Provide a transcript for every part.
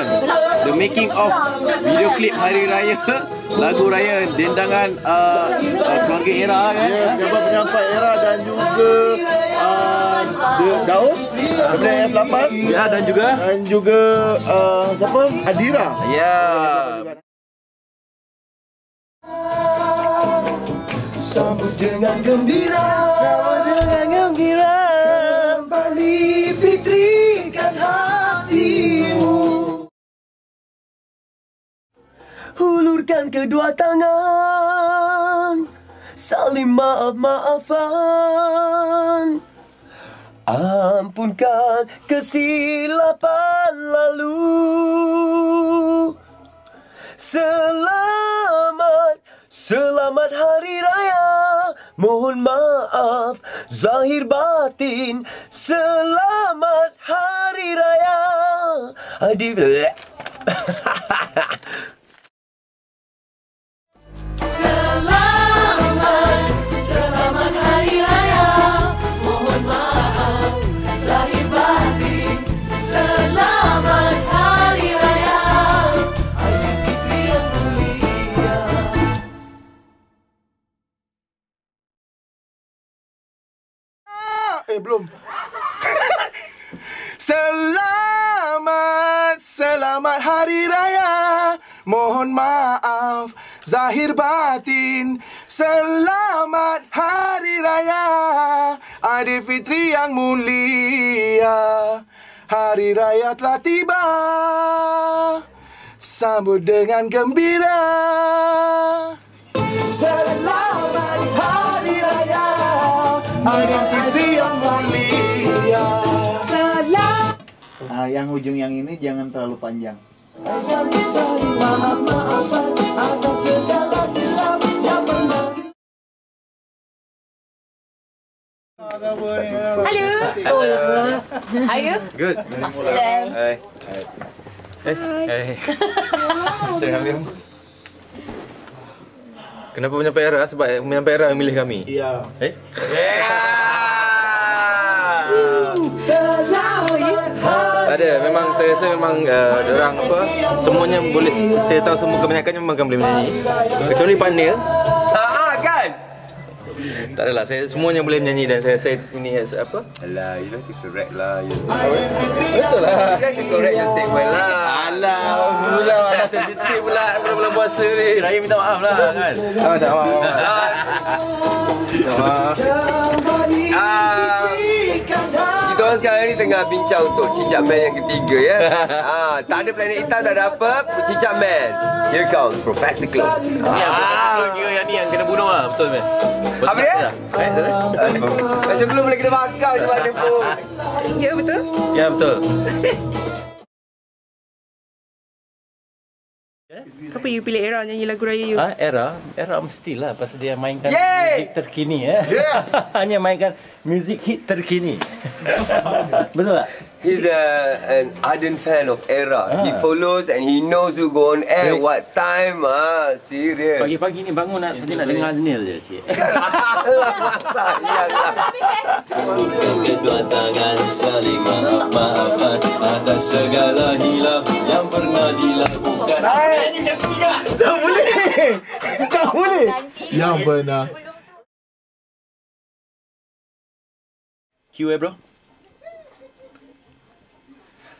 sebenarnya. The making of video klip Hari Raya, lagu raya dendangan keluarga Era kan. Gambar penyampai Era dan juga Daus daripada F8. Ya, dan juga siapa? Adira. ya. Sambut dengan gembira, kembali fitrikan hatimu. Hulurkan kedua tangan, saling maaf-maafan. Ampunkan kesilapan lalu. Selamat Hari Raya. Mohon maaf zahir batin. Selamat Hari Raya. Selamat Hari Raya. Mohon maaf zahir batin. Selamat Hari Raya. Aidilfitri yang mulia. Belum. Selamat Hari Raya. Mohon maaf zahir batin. Selamat Hari Raya Aidilfitri yang mulia. Hari Raya telah tiba, sambut dengan gembira. Selamat Hari Raya Aidilfitri yang mulia. Yang ujung yang ini jangan terlalu panjang. Saling maaf-maafan atas segala hilaf yang pernah. Hello. Oh, are you? Good. Thanks. Hey. Kenapa menyampai Era? Sebab menyampai Era yang milih kami. Ya. Ada, memang saya rasa memang orang apa, semuanya boleh, saya tahu semua kebanyakannya memang boleh menyanyi. Kecuali Panil. Kan? Tak adalah, saya semuanya boleh menyanyi dan saya ini apa? Alah, you have to correct lah your Betul lah. You have to correct your statement lah. Alah, alhamdulillah ada sensitif pula bulan puasa ni. Raya minta maaf lah kan. Tak maaf. Kita orang sekarang ni tengah bincang untuk Cicak Man yang ketiga ya. Tak ada Planet Hitam, tak ada apa. Cicak Man. Here comes Professor Clay. Yang ni yang kena bunuh lah, betul man? Apa dia? Macam belum boleh kena bakar je mana pun. Ya, betul? Ya, betul. Kenapa you pilih Era nyanyi lagu raya you? Era mestilah pasal dia mainkan muzik terkini ya. Hanya mainkan muzik hit terkini. Betul tak? He's an ardent fan of Era. He follows and he knows who go on air, what time. Serius. Pagi-pagi ni bangun nak dengar Aznil je cik. Sayanglah. Kedua tangan saling maaf-maafan atas segala hilaf yang pernah dilakukan. Tak boleh. Tak boleh. Yang benar. Cue bro.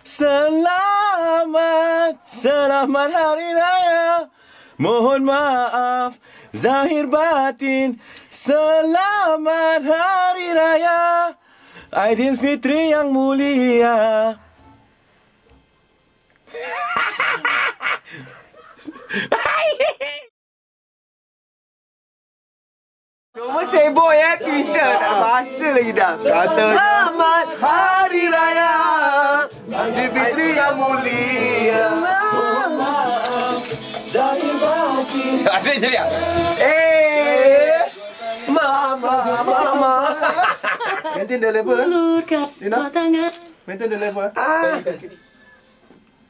Selamat Hari Raya. Mohon maaf zahir batin. Selamat Hari Raya Aidilfitri yang mulia. Cuma sibuk ya Twitter, tak ada bahasa lagi dah. Selamat Hari Raya Aidilfitri yang mulia. Ada je dia. Mama. Maintain the level. Ulurkan Nina? tangan. Maintain the level.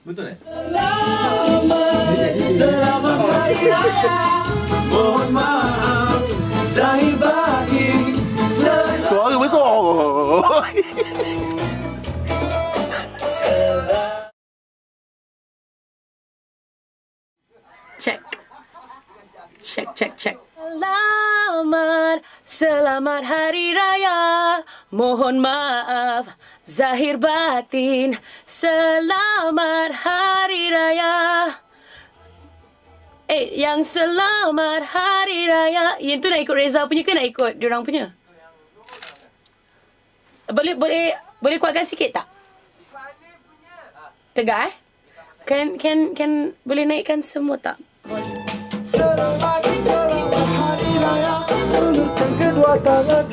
Betul eh? Selamat Hari Raya. Mohon maaf zahir batin. Suara besar. Check. Selamat Hari Raya. Mohon maaf zahir batin. Selamat Hari Raya. Yang Selamat Hari Raya. Yang tu nak ikut Reza punya ke nak ikut diorang punya? Boleh kuatkan sikit tak? Tegak Kan boleh naikkan semua tak? Selamat Hari Raya. Ulurkan kedua tangan.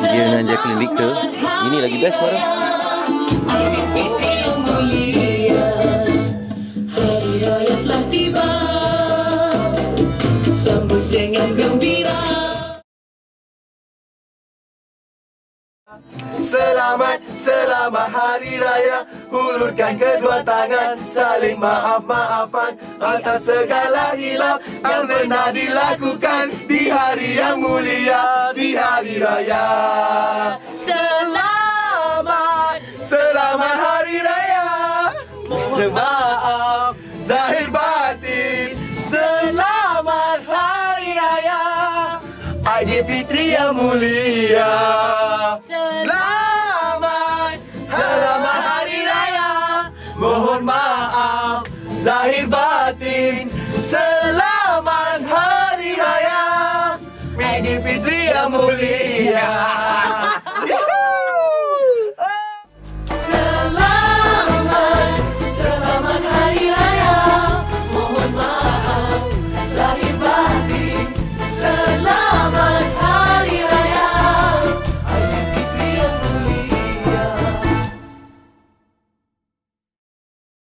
Dia dengan Jacqueline Victor. Ini lagi best suara. Hari Raya telah tiba. Sambut dengan gembira. Selamat Hari Raya. Hulurkan kedua tangan, saling maaf-maafan atas segala hilaf yang pernah dilakukan di hari yang mulia, di Hari Raya. Selamat Hari Raya. Mohon maaf zahir batin. Selamat Hari Raya, Aidilfitri yang mulia. Selamat Hari Raya. Mohon maaf zahir batin. Selamat Hari Raya, Aidilfitri yang mulia.